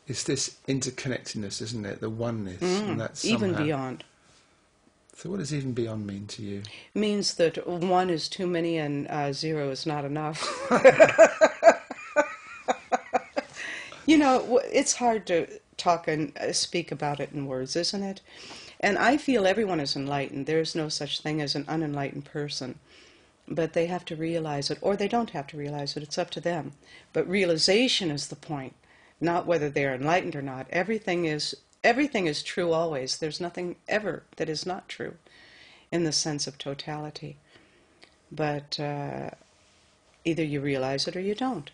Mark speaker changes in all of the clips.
Speaker 1: It's this interconnectedness, isn't it? The oneness. And that's
Speaker 2: even
Speaker 1: somehow...
Speaker 2: beyond.
Speaker 1: So what does even beyond mean to you?
Speaker 2: It means that 1 is too many and 0 is not enough. You know, it's hard to talk and speak about it in words, isn't it? And I feel everyone is enlightened. There's no such thing as an unenlightened person. But they have to realize it, or they don't have to realize it. It's up to them. But realization is the point, not whether they're enlightened or not. Everything is true always. There's nothing ever that is not true in the sense of totality. But either you realize it or you don't.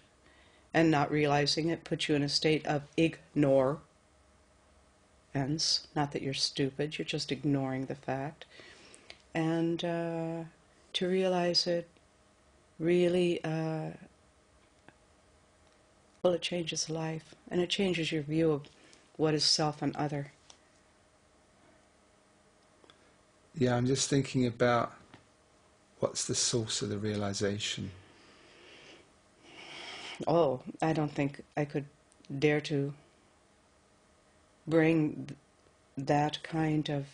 Speaker 2: And not realizing it puts you in a state of ignorance. Not that you're stupid, you're just ignoring the fact. And to realize it really, well, it changes life. And it changes your view of what is self and other.
Speaker 1: Yeah, I'm just thinking about what's the source of the realization.
Speaker 2: Oh, I don't think I could dare to bring that kind of,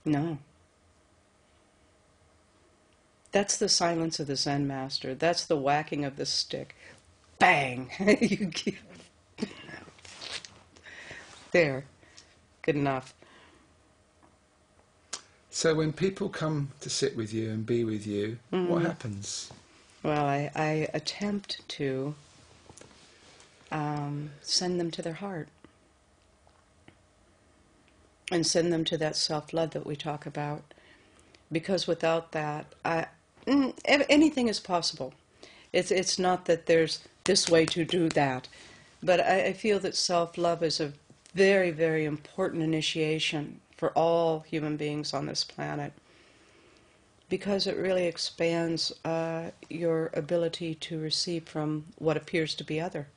Speaker 2: no. That's the silence of the Zen master. That's the whacking of the stick. Bang! You keep... There. Good enough.
Speaker 1: So when people come to sit with you and be with you, what happens?
Speaker 2: Well, I attempt to send them to their heart. And send them to that self-love that we talk about. Because without that, anything is possible. It's not that there's this way to do that. But I feel that self-love is a very, very important initiation for all human beings on this planet, because it really expands your ability to receive from what appears to be other.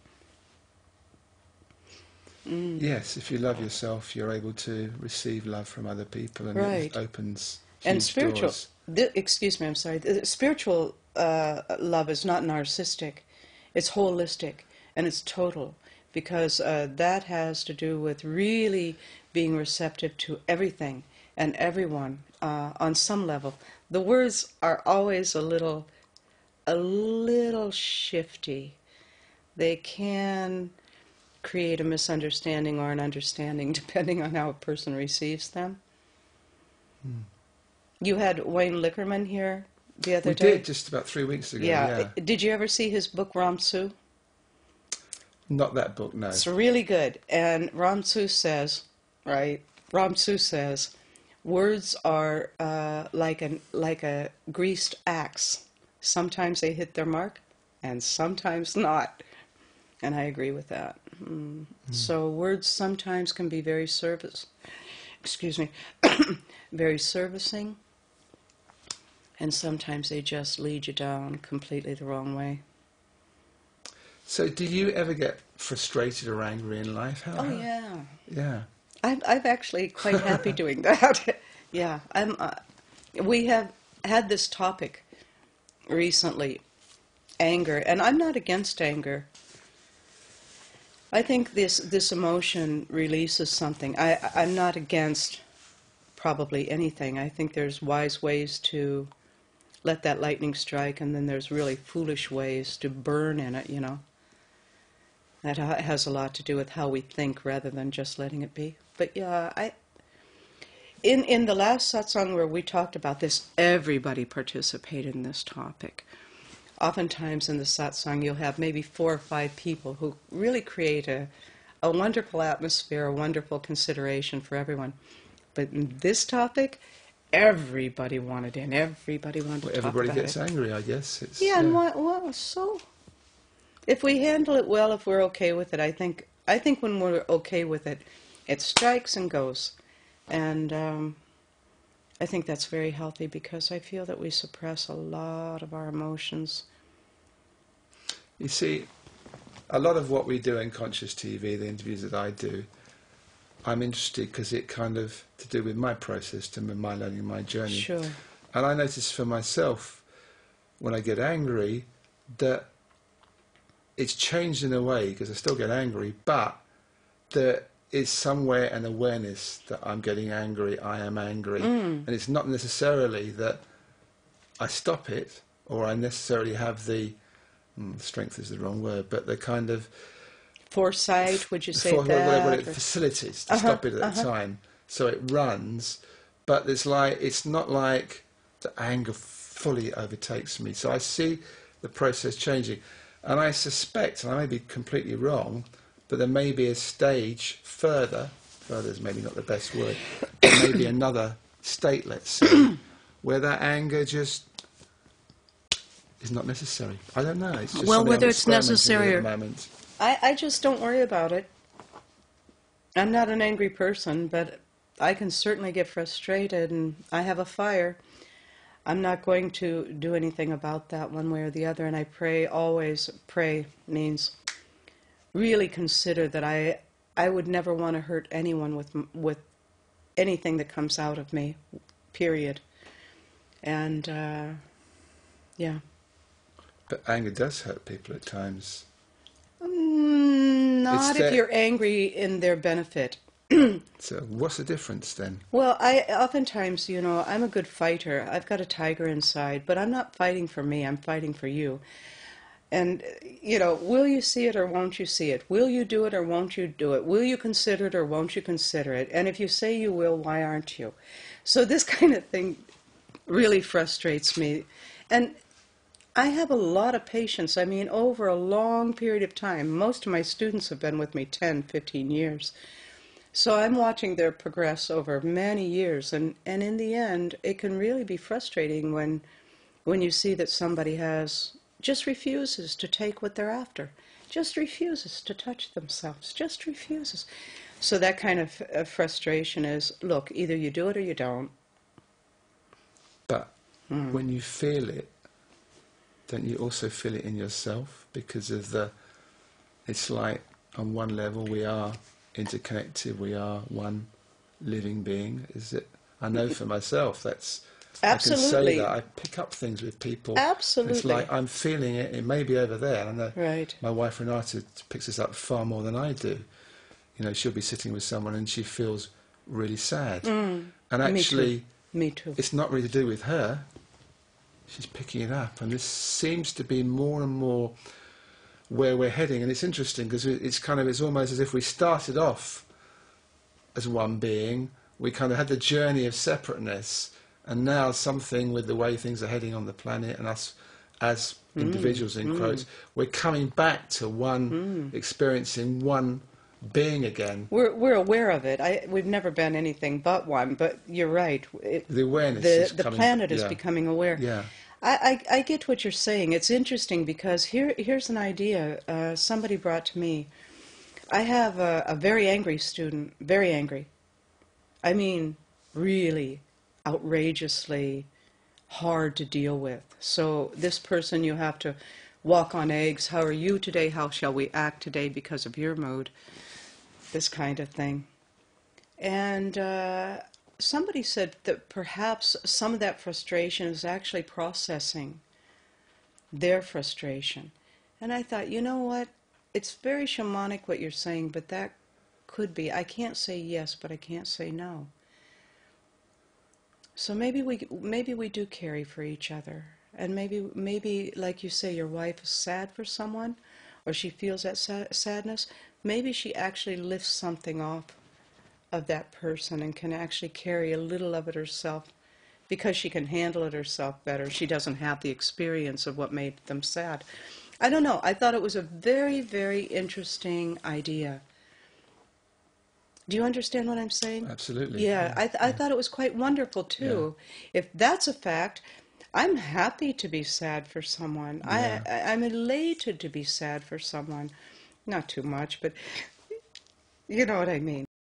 Speaker 1: Yes, if you love yourself, you're able to receive love from other people, and
Speaker 2: right.
Speaker 1: It opens huge
Speaker 2: and spiritual
Speaker 1: doors.
Speaker 2: Excuse me, I'm sorry. Spiritual love is not narcissistic. It's holistic and it's total, because that has to do with really being receptive to everything and everyone on some level. The words are always a little shifty. They can create a misunderstanding or an understanding depending on how a person receives them. You had Wayne Lickerman here the other day?
Speaker 1: We did, just about 3 weeks ago, yeah.
Speaker 2: Did you ever see his book, Ram Tzu?
Speaker 1: Not that book, no.
Speaker 2: It's really good. And Ram Tzu says, right, words are like a greased axe. Sometimes they hit their mark, and sometimes not. And I agree with that. So words sometimes can be very very servicing, and sometimes they just lead you down completely the wrong way.
Speaker 1: So do you ever get frustrated or angry in life?
Speaker 2: Yeah.
Speaker 1: Yeah.
Speaker 2: I'm actually quite happy doing that. Yeah, we have had this topic recently, anger, and I'm not against anger. I think this emotion releases something. I'm not against probably anything. I think there's wise ways to let that lightning strike, and then there's really foolish ways to burn in it, you know. That has a lot to do with how we think rather than just letting it be. But yeah, in the last satsang where we talked about this, everybody participated in this topic. Oftentimes in the satsang you'll have maybe 4 or 5 people who really create a wonderful atmosphere, a wonderful consideration for everyone. But in this topic, everybody wanted in. Everybody wanted to talk about it.
Speaker 1: Everybody gets angry, I guess.
Speaker 2: And well, so if we handle it well, if we're okay with it, I think when we're okay with it, it strikes and goes. And I think that's very healthy, because I feel that we suppress a lot of our emotions.
Speaker 1: You see, a lot of what we do in Conscious TV, the interviews that I do, I'm interested because it kind of to do with my process, to my learning, my journey.
Speaker 2: Sure.
Speaker 1: And I notice for myself, when I get angry, that it's changed in a way because I still get angry, but there is somewhere an awareness that I'm getting angry, I am angry. And it's not necessarily that I stop it or I necessarily have the, strength is the wrong word, but the kind of...
Speaker 2: Foresight, would you say
Speaker 1: whatever
Speaker 2: that?
Speaker 1: facilities to stop it at the time. So it runs, but it's not like the anger fully overtakes me. So I see the process changing. And I suspect, and I may be completely wrong, but there may be a stage further is maybe not the best word, maybe another state, let's say, where that anger just is not necessary. I don't know. It's just
Speaker 2: well, whether
Speaker 1: I'm
Speaker 2: it's necessary
Speaker 1: at
Speaker 2: or...
Speaker 1: the moment.
Speaker 2: I just don't worry about it. I'm not an angry person, but I can certainly get frustrated, and I have a fire. I'm not going to do anything about that one way or the other, and I pray always. Pray means really consider that I would never want to hurt anyone with anything that comes out of me, period. And, yeah.
Speaker 1: But anger does hurt people at times.
Speaker 2: Not if you're angry in their benefit.
Speaker 1: So what's the difference then?
Speaker 2: Well, I oftentimes, I'm a good fighter. I've got a tiger inside, but I'm not fighting for me. I'm fighting for you. And, will you see it or won't you see it? Will you do it or won't you do it? Will you consider it or won't you consider it? And if you say you will, why aren't you? So this kind of thing really frustrates me. And I have a lot of patience. I mean, over a long period of time. Most of my students have been with me 10, 15 years. So I'm watching their progress over many years. And in the end, it can really be frustrating when you see that somebody just refuses to take what they're after. Just refuses to touch themselves. Just refuses. So that kind of frustration is, look, either you do it or you don't.
Speaker 1: But when you feel it, don't you also feel it in yourself? Because of it's like on one level we are interconnected, we are one living being. Is it? I know for myself that's...
Speaker 2: Absolutely.
Speaker 1: I can say that. I pick up things with people.
Speaker 2: Absolutely.
Speaker 1: It's like I'm feeling it. It may be over there. I know
Speaker 2: right.
Speaker 1: My wife Renata picks this up far more than I do. She'll be sitting with someone and she feels really sad. And actually,
Speaker 2: me too.
Speaker 1: It's not really to do with her. She's picking it up. And this seems to be more and more where we're heading. And it's interesting because it's almost as if we started off as one being. We kind of had the journey of separateness. And now something with the way things are heading on the planet and us as individuals, in quotes, we're coming back to one, experiencing one being again.
Speaker 2: We're aware of it. We've never been anything but one, but you're right.
Speaker 1: The awareness
Speaker 2: the planet is becoming aware.
Speaker 1: Yeah.
Speaker 2: I get what you're saying. It's interesting because here's an idea somebody brought to me. I have a very angry student, very angry. I mean, really outrageously hard to deal with. So this person, you have to walk on eggs. How are you today? How shall we act today because of your mood? This kind of thing. And somebody said that perhaps some of that frustration is actually processing their frustration. And I thought, you know what? It's very shamanic what you're saying, but that could be. I can't say yes, but I can't say no. So maybe we do carry for each other, and maybe like you say, your wife is sad for someone, or she feels that sadness. Maybe she actually lifts something off of that person and can actually carry a little of it herself, because she can handle it herself better. She doesn't have the experience of what made them sad. I don't know. I thought it was a very, very interesting idea. Do you understand what I'm saying?
Speaker 1: Absolutely.
Speaker 2: Yeah, I thought it was quite wonderful, too. Yeah. If that's a fact, I'm happy to be sad for someone. Yeah. I'm elated to be sad for someone. Not too much, but you know what I mean.